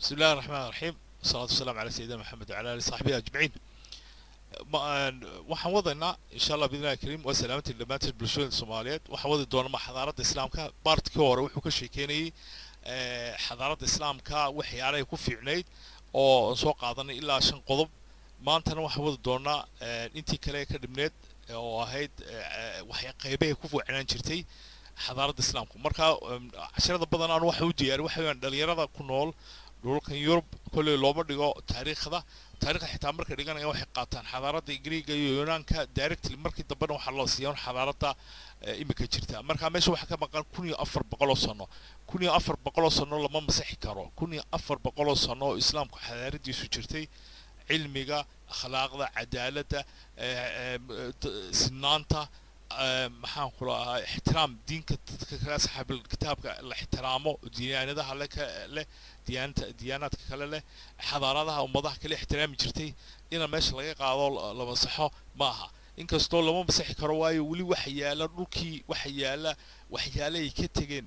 بسم الله الرحمن الرحيم والصلاة والسلام على سيدنا محمد وعلى آله وصحبه أجمعين. waxaan wadaynaa insha allah biidnillahi kariim waa salaamati dhammaantiin bulshooyinka soomaaliyeed waxaan wadi doona ma xadaaradda islaamka baartkii hore wuxuu ka sheekeynayay xadaaradda islaamka waxyaalahay ku fiicnayd oo soo qaadanay ilaa 5 qodob. maantana waxaan wadi doonaa intii kale ka dhibneed oo ahayd qaybahay ku fiicnaan jirtay xadaaradda islaamka. marka casharada badan aan waxa u diyaariyay waxa weeyaan dhalinyarada ku nool dhulkan Yurub kulli looma dhigo taariikhda xitaa markay dhiganayaan waxay qaataan xadaaradda Ingiriiga iyo Yunaanka directly markii dambena waxa loo siiyay xadaaradda imika jirta. marka meesha waxa ka maqan 1400 sano 1400 sano lama masaxi karo 1400 sano islaamku xadaaradiisu jirtay cilmiga akhlaaqda cadaaladda sinaanta maxaan ku lahaa ixtiraam diinka dadka kala saxaabul kitaabka la ixtiraamo diyaanadaha leh diyaanaadka kale leh xadaaradaha ummadaha kale ixtiraami jirtay ina meesha laga qaado la masaxo maaha. inkastoo lama masaxi karo waayo wali waxa yaala dhulkii waxa yaala waxyaalay ka tageen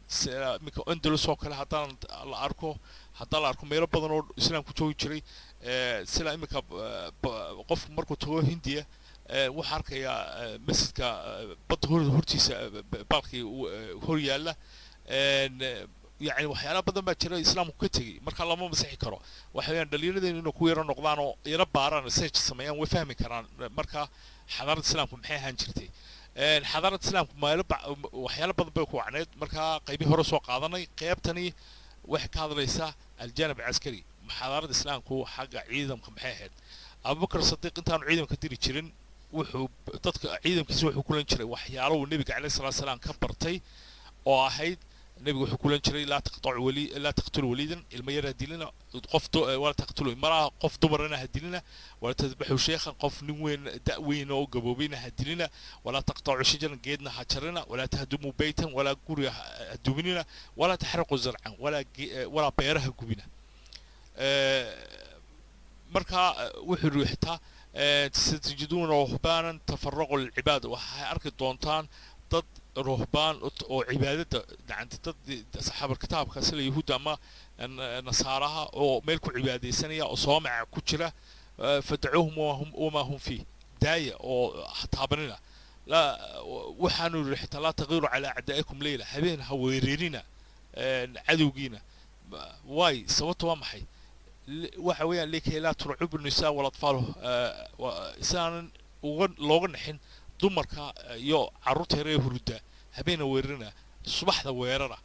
imika Andalus oo kale haddaan la arko meelo badan oo islaamku joogi jiray sida imika qof markuu tago Hindiya waxa arkaya masjidka bad hortiisa balkii hor yaala يعني waxyaalo badan baa jira islaamku ka tagay marka lama masaxi karo. waxayaan dhalinyaradeena inuu ku yara noqdaan oo yara baaraan research sameeyaan way fahmi karaan marka xadaaradda islaamku maxay ahaan jirtay. xadaaradda islaamku waxyaalo badan bay ku wacneed marka qaybi hore soo qaadanay qaybtani wax ka hadlaysa aljanab askari xadaaradda islaamku xagga ciidanka maxay ahayd. abubakar sadiiq intaan ciidanka diri jirin wuxuu dadka ciidankiisa wuxuu kulan jiray waxyaalo uu nabiga kaleey sallallahu alayhi wasallam ka bartay oo ahayd النبي يقول لنا لا تقطع لا تقتل وليدا المير هديلنا قف ولا تقتلوا مرأة قف دبرنا هديلنا ولا تذبحوا شيخا قف نوين دأوين أو جبوبين هديلنا ولا تقطعوا شجرا جيدنا حجرنا ولا تهدموا بيتا ولا قرية هدومنا ولا تحرقوا زرعا ولا بيرها جبنا مركا وحروا حتى ستجدون رهبانا تفرغوا للعبادة وحركة دونتان ضد رهبان أو عبادة عند ضد أصحاب الكتاب كسل اليهود أما نصارها أو ملك عبادة سنية أو صومع كتيرة فدعوهم وما هم فيه داية أو حطابنا لا وحنوا حتى لا تغيروا على أعدائكم ليلة هبين هويرينا عدوجينا واي سوتوا محي وحويا لكي لا ترعبوا النساء والأطفال إنسان لوغن حين dumarka iyo caruurta yaray hurda habeen weerarina subaxda weerara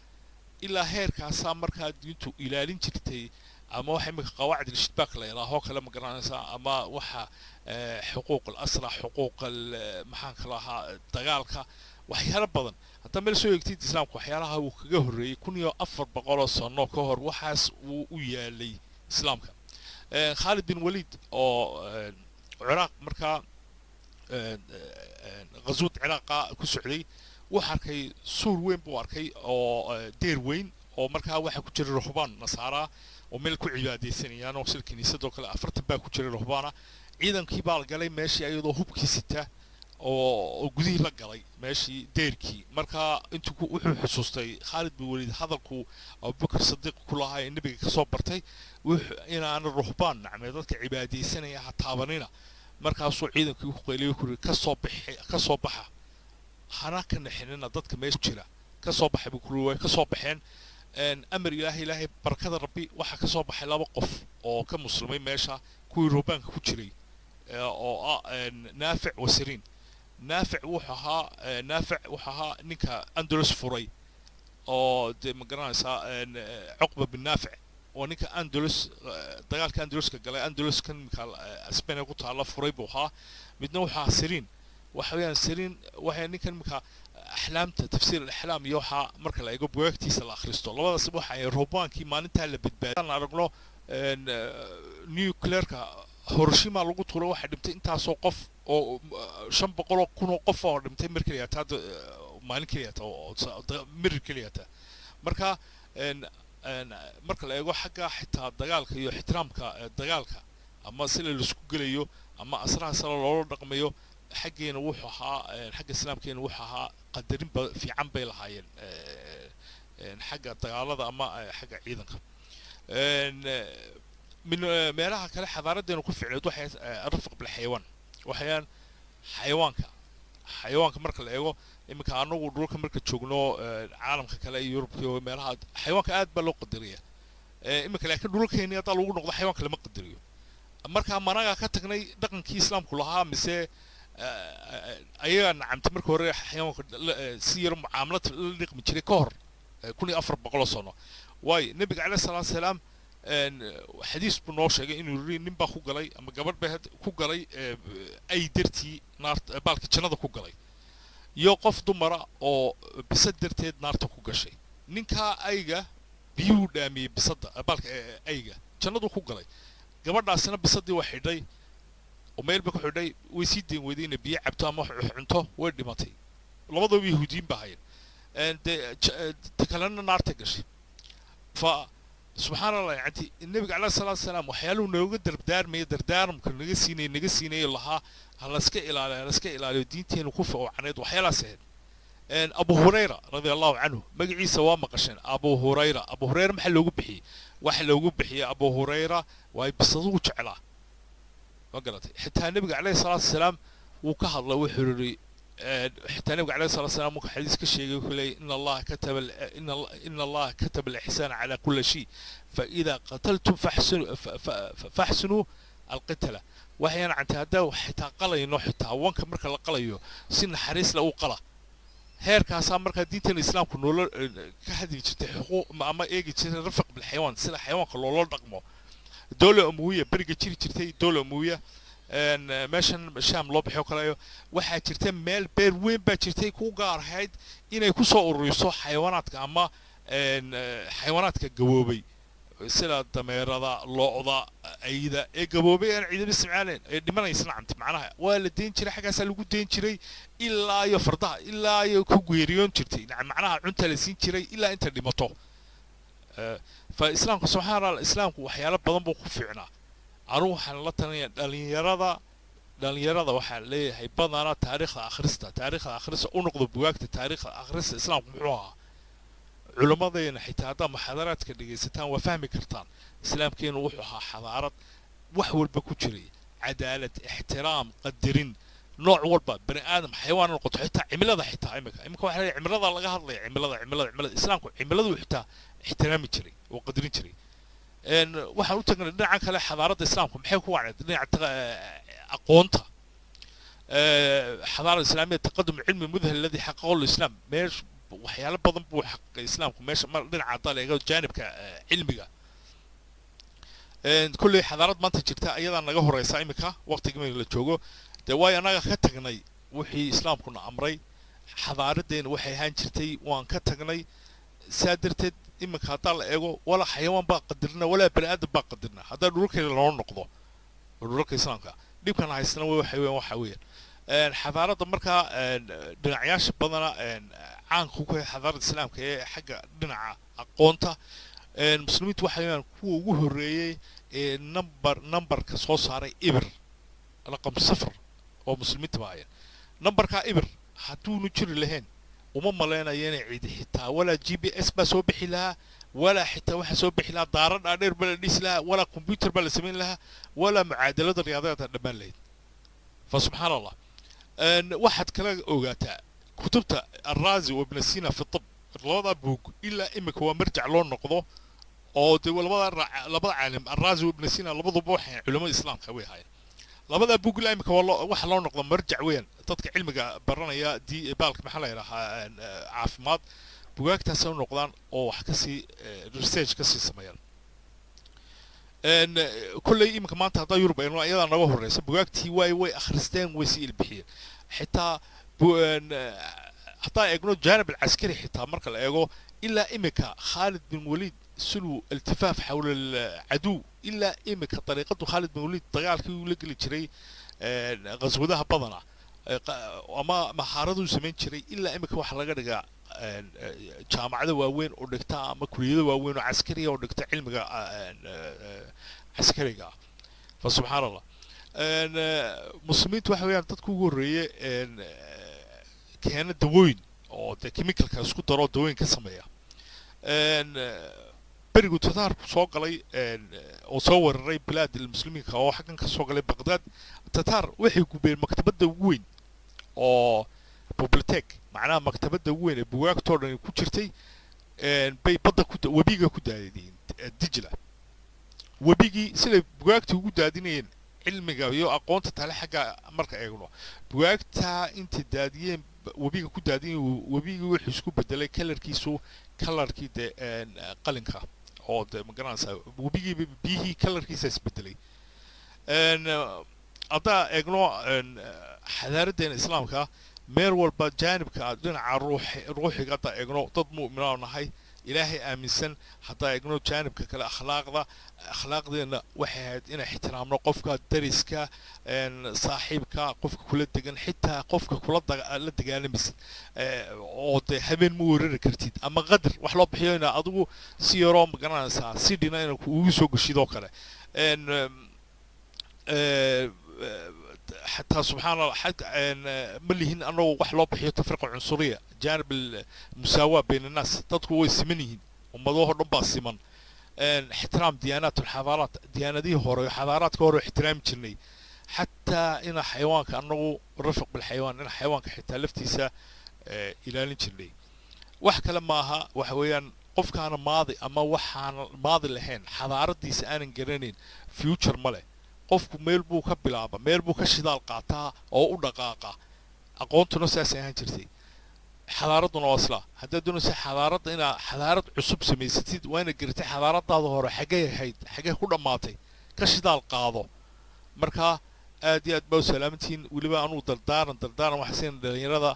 ilaa heerkaas markaa diintu ilaalin jirtay ama waxa imika qawaacid al-shibak la yiraahdo kala ma garanaysa ama waxa xuquuq al-asra xuquuq maxaan kala ahaa dagaalka waxyaalo badan hadda meel soo eegtid islaamku waxyaalaha uu kaga horeeyay 1400 sano ka hor waxaas uu u yaalay islaamka. Khalid bin Walid oo Iraq markaa غزوة عراق كسعودي وحركي سور وين بواركي أو دير وين أو مركها واحد كتير رهبان نصارى وملكوا عبادة سنية أنا وصل كنيسة دوكلا أفرت بقى كتير رهبانة إذا كيبال قالي ماشي أيضا هو بكيسته أو جذي لقالي ماشي ديركي مركها أنتوا وحول حسوستي خالد بن وليد حضركوا أو بكر صديق كلها النبي كصبرتي أنا الرهبان نعم ذلك عبادة سنية حتى markaasuu ciidankii ku qeyliyay ku ka soo baxa hana ka naxinina dadka meesha jira ka soo baxay ku ka soo baxeen amar ilaahay barakada rabbi waxa ka soo baxay laba qof oo ka muslimay meesha kuwii ruubaanka ku jiray oo naafic wasiriin naafic wuxuu ahaa ninka Andalus furay oo de ma garanaysaa Uqba bin Naafic ونك أندلس دجال كان أندلس كجلا أندلس كان أسبانيا قلت على فريبوها بدنا سيرين وحويان سيرين وحين كان مك أحلام تفسير الأحلام يوحى مركلا يجوا بوقتي سلا خريستو الله سبحانه حي روبان كي ما ننتهي بالبيت أنا رجله نيوكلير هيروشيما لو قلت له واحد متى أنت سوقف أو شن بقولوا كونوا قفوا متى مركليات هذا ما نكليات أو مركليات مركا marka la eego xagga xitaa dagaalka iyo ixtiraamka dagaalka ama sida la isku galayo ama asraha sala loo dhaqmayo xaggeena wuxuu ahaa xagga islaamkeena wuxuu ahaa qadarin fiican bay lahaayeen xagga dagaalada ama xagga ciidanka. من meelaha kale xadaaradeenu ku ficneed waxay rafq bil xayawaan waxayaan xayawaanka marka la eego iminka anagu dhulka marka joogno caalamka kale iyo Yurub iyo meelaha xayawaanka aad baa loo qadariyaa iminka laakiin dhulkeena hadda lagu noqdo xayawaanka lama qadariyo marka managa ka tagnay dhaqankii islaamku lahaa mise ayaga nacamta marka hore xayawaanka si yar mucaamalad la dhaqmi jiray ka hor 1400 sano way nabiga kaleey salaatu salaam xadiis buu noo sheegay inuu yiri nin baa ku galay ama gabadh baa ku galay ay dartii naarta baalka jannada ku galay iyo qof dumara oo bisad darteed naarta ku gashay ninka ayga biyuu dhaamiyay bisada baalka ayga jannadu ku galay gabadhaasina bisadii waa xidhay oo meel ba ku xidhay way sii deen weydayna biyo cabto ama cunto way dhimatay labadooba yahuudiin baa hayeen تكلمنا نار تقش فسبحان الله يعني النبي عليه الصلاة والسلام وحياله نوجد دردار ما يدردار ممكن نجسيني الله على سكة إلى دينتين وكفة وعنيد وحياله سهل إن أبو هريرة رضي الله عنه مجيء سوا مقشن أبو هريرة محل وجب بحي وحل وجب بحي أبو هريرة ويبصدوش على وقالت حتى النبي عليه الصلاة والسلام وكهر الله وحرري حتى النبي عليه الصلاة والسلام حديث كشيء يقول إن الله كتب الإحسان على كل شيء فإذا قتلتم فاحسنوا القتلة وحيانا عن هذا حتى قلي إنه حتى وانك مركا لقليه سن حريص لو قلا هير كاسا مركا دينة الإسلام كنولو كهدي جرتي حقوق ما إيجي جرتي رفق بالحيوان سلا حيوان كلولو رقمه دولة أموية برجع جرتي دولة أموية ان ماشن شام لو بخيو كلايو waxa jirtay meel beer weyn ba jirtay ku gaar ahayd inay ku soo ururiso xayawaanaadka ama xayawaanaadka gaboobay sida dameerada lo'da ayda ee gaboobay aan ciidan isticmaaleen ee dhimanaysan canta macnaha waa la deen jiray xagaas lagu deen jiray ilaa iyo fardaha ilaa iyo ku geeriyoon jirtay macnaha cunta la siin jiray ilaa inta dhimato fa islaamku subxaanahu islaamku waxyaalo badan buu ku fiicnaa أروح على لطنية داليرة وحال ليه هيبضنا تاريخ أخرستا ونقض بوقت تاريخ أخرستا الإسلام محوها علماء ذين حتى هذا محاضرات كده ستان وفهم كرتان الإسلام كين وحوها حضارات وحول بكوتشري عدالة احترام قدرين نوع والبا بني آدم حيوان القط حتى عملة حتى عمك واحد عملة الله قهر لي عملة الإسلام عملة حتى احترام تشري وقدرين تشري إن واحد وتقول إن عن كلا حضارة الإسلام محيو واحد إن أقونتها حضارة الإسلامية التقدم العلمي المذهل الذي حققه الإسلام ماش وحياله بدن بو حق الإسلام ماش من عطاء له جانب كعلمي إن كل حضارات ما تجرتها أيضا نجاه الرئيس إمكا وقت جميل اللي تشوفه دواي أنا خدتني وحي إسلام كنا أمري حضارة دين وحي هانشتي وان كتني سادرت إمك هطال إيجو ولا حيوان بقدرنا ولا بني آدم بقدرنا هذا الروك اللي لون نقضه الروك إسلامك دي كان هيستنى وحيوان وحويان الحضارة مركا دنعياش بدنا عن خوكه حضارة الإسلام كي حاجة دنع أقونته المسلمين وحيوان كوه الرئي نمبر كصوص على إبر رقم 0 ومسلمين تبعين نمبر كإبر حتو نشر لهن وما ملينا يعني عيد حتى ولا GPS بس وبحي لها ولا حتى واحد سوبح لها دارن أدير بلديس لها ولا كمبيوتر بلسمين لها ولا معادلات الرياضيات الدمان لين فسبحان الله أن واحد كلا أوجاتا كتبت الرازي وابن سينا في الطب الوضع بوك إلا إمك هو مرجع لون نقضه أو تقول لبضع عالم الرازي وابن سينا لبضوا بوحي علماء الإسلام خوي هاي لبضع بوك لا إمك والله واحد لون نقضه مرجع وين تطلق علمك برنا يا دي بالك محله راح عافمات بوقت تسوون نقدان أو حكسي ريسيرش كسي سميان إن كل يوم كمان تغير بينه أيضا نواه الرئيس بوقت واي أخرستين ويسيل بحير حتى حتى يقولون الجانب العسكري حتى مركز الأيجو إلا إمك خالد بن وليد سلو التفاف حول العدو إلا إمك طريقته خالد بن وليد طيار كي يقول لك شري غزوها بضنا وما محارضه سمين شري إلا إمك واحد لقى جامعة واوين ودكتور أما كلية واوين وعسكرية ودكتور علم عسكرية فسبحان الله مسلمين وحويان تذكروا الرئي كانت دوين أو كيميكال كاسكو ترى دوين كسمية berigu tataarku soo galay oo soo weeraray bilaad ilmuslimiinka oo xaggan ka soo galay baqdaad tataar waxay gubeen maktabadda ugu weyn oo bibliotek macnaha maktabadda ugu weyn ee bugaagtoo dhan ku jirtay bay badda webiga ku daadiyeen dijla webigii siday bugaagtii ugu daadinayeen cilmiga iyo aqoonta tale xagga marka eegno bugaagta inta daadiyeen webiga ku daadiyeen webigii wuxuu isku bedelay kalarkii de qalinka oo de magaranaysaa webigii biyihii kalarkiisa isbedelay haddaa eegno xadaaraddeena islaamka meel walba jaanibka dhinaca ruuxiga haddaa eegno dad mu'minaa nahay ilaahay aaminsan haddaa eegno jaanibka kale akhlaaqdeena waxay ahayd inay ixtiraamno qofka dariska saaxiibka qofka kula degan xitaa qofka la dagaalamaysid oo dee habeen ma weerari kartid ama qadar wax loo bixiyo ina adigu si yaroo magaranaysaa si dhina ina ugu soo geshidoo kale حتى سبحان الله حتى مليهن أنه وحلا بحيو تفرقة عنصرية جانب المساواة بين الناس تدخلوا يسمنيهن ومضوه ربا السمن احترام ديانات الحضارات دياناتي هورو حضارات هورو احترام جني حتى إن حيوان كأنه رفق بالحيوان إن حيوان حتى لفتيسا إلى جني وحكى لماها وحويان قف كان ماضي أما وحان ماضي لهين حضارات دي سأنا جرينين فيوتشر ماله qofku meel buu ka bilaaba meel buu ka shidaal qaataa oo u dhaqaaqa aqoontuna saasay ahaan jirtay xadaaraduna waa isla haddaad doonaysa xadaaradda inaad xadaarad cusub samaysatid waa inaad garatay xadaaradaada hore xaggay ahayd xaggay ku dhammaatay ka shidaal qaado marka aad iyo aad baa u salaamantihiin weliba anuu dardaaran waxaasiina dhallinyarada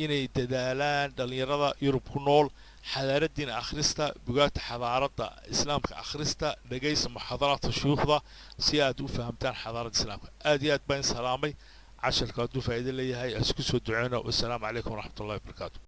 inay dadaalaan dhallinyarada yurub ku nool xadaaraddiina akhrista bugaagta xadaaradda islaamka akhrista dhegaysa muxaadaraadka shuyuukhda si aad u fahamtaan xadaaradda islaamka aad iyo aad baan salaamay casharka hadduu faa'iido leeyahay isku soo duceyno wassalaamu calaykum waraxmatullahi wabarakaatu